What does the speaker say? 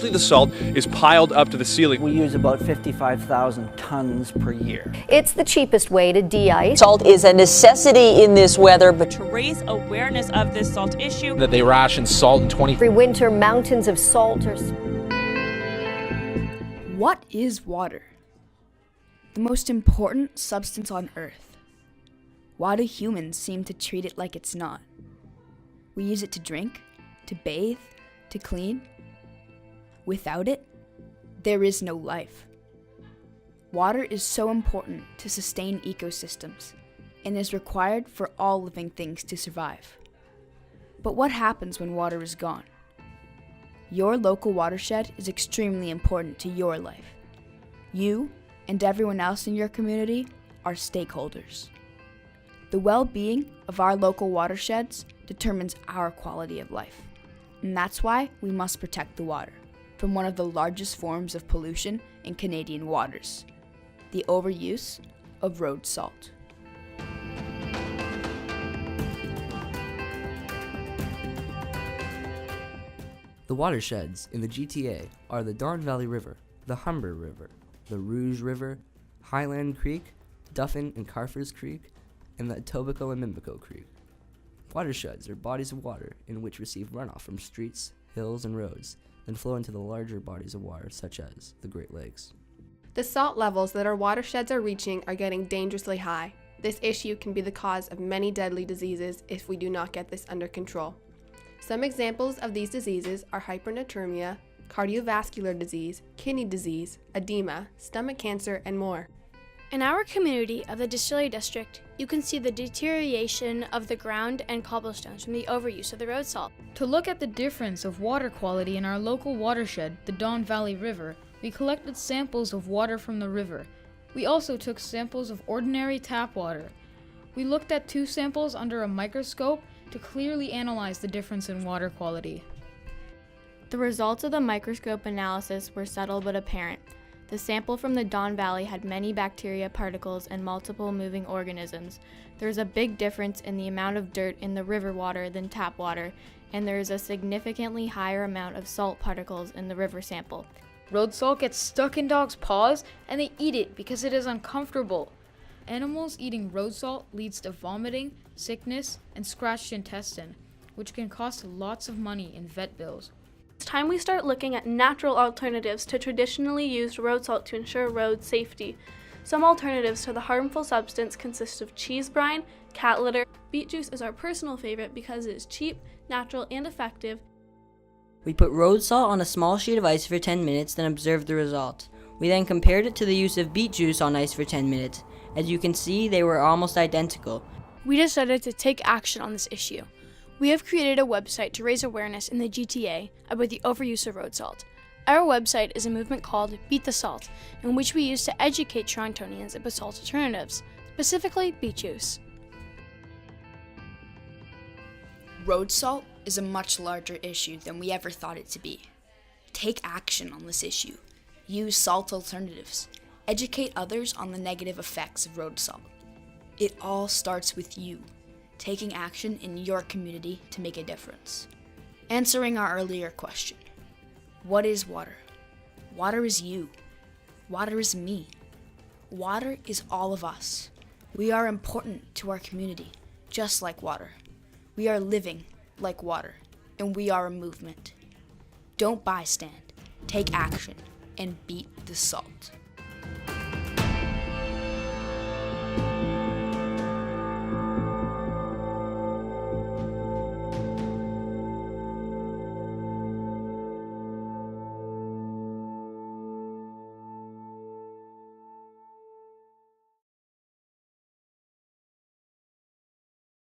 Usually the salt is piled up to the ceiling. We use about 55,000 tons per year. It's the cheapest way to de-ice. Salt is a necessity in this weather, but to raise awareness of this salt issue. That they ration salt in 20. Every winter, mountains of salt are... What is water? The most important substance on Earth. Why do humans seem to treat it like it's not? We use it to drink, to bathe, to clean. Without it, there is no life. Water is so important to sustain ecosystems and is required for all living things to survive. But what happens when water is gone? Your local watershed is extremely important to your life. You and everyone else in your community are stakeholders. The well-being of our local watersheds determines our quality of life. And that's why we must protect the water from one of the largest forms of pollution in Canadian waters, the overuse of road salt. The watersheds in the GTA are the Don Valley River, the Humber River, the Rouge River, Highland Creek, Duffin and Carfers Creek, and the Etobicoke and Mimico Creek. Watersheds are bodies of water in which receive runoff from streets, hills, and roads, then flow into the larger bodies of water such as the Great Lakes. The salt levels that our watersheds are reaching are getting dangerously high. This issue can be the cause of many deadly diseases if we do not get this under control. Some examples of these diseases are hypernatremia, cardiovascular disease, kidney disease, edema, stomach cancer, and more. In our community of the Distillery District, you can see the deterioration of the ground and cobblestones from the overuse of the road salt. To look at the difference of water quality in our local watershed, the Don Valley River, we collected samples of water from the river. We also took samples of ordinary tap water. We looked at 2 samples under a microscope to clearly analyze the difference in water quality. The results of the microscope analysis were subtle but apparent. The sample from the Don Valley had many bacteria particles and multiple moving organisms. There is a big difference in the amount of dirt in the river water than tap water, and there is a significantly higher amount of salt particles in the river sample. Road salt gets stuck in dogs' paws and they eat it because it is uncomfortable. Animals eating road salt leads to vomiting, sickness, and scratched intestine, which can cost lots of money in vet bills. It's time we start looking at natural alternatives to traditionally used road salt to ensure road safety. Some alternatives to the harmful substance consist of cheese brine, cat litter. Beet juice is our personal favorite because it is cheap, natural, and effective. We put road salt on a small sheet of ice for 10 minutes, then observed the result. We then compared it to the use of beet juice on ice for 10 minutes. As you can see, they were almost identical. We decided to take action on this issue. We have created a website to raise awareness in the GTA about the overuse of road salt. Our website is a movement called Beat the Salt, in which we use to educate Torontonians about salt alternatives, specifically beet juice. Road salt is a much larger issue than we ever thought it to be. Take action on this issue. Use salt alternatives. Educate others on the negative effects of road salt. It all starts with you, taking action in your community to make a difference. Answering our earlier question, what is water? Water is you. Water is me. Water is all of us. We are important to our community, just like water. We are living like water, and we are a movement. Don't bystand, take action, and beat the salt.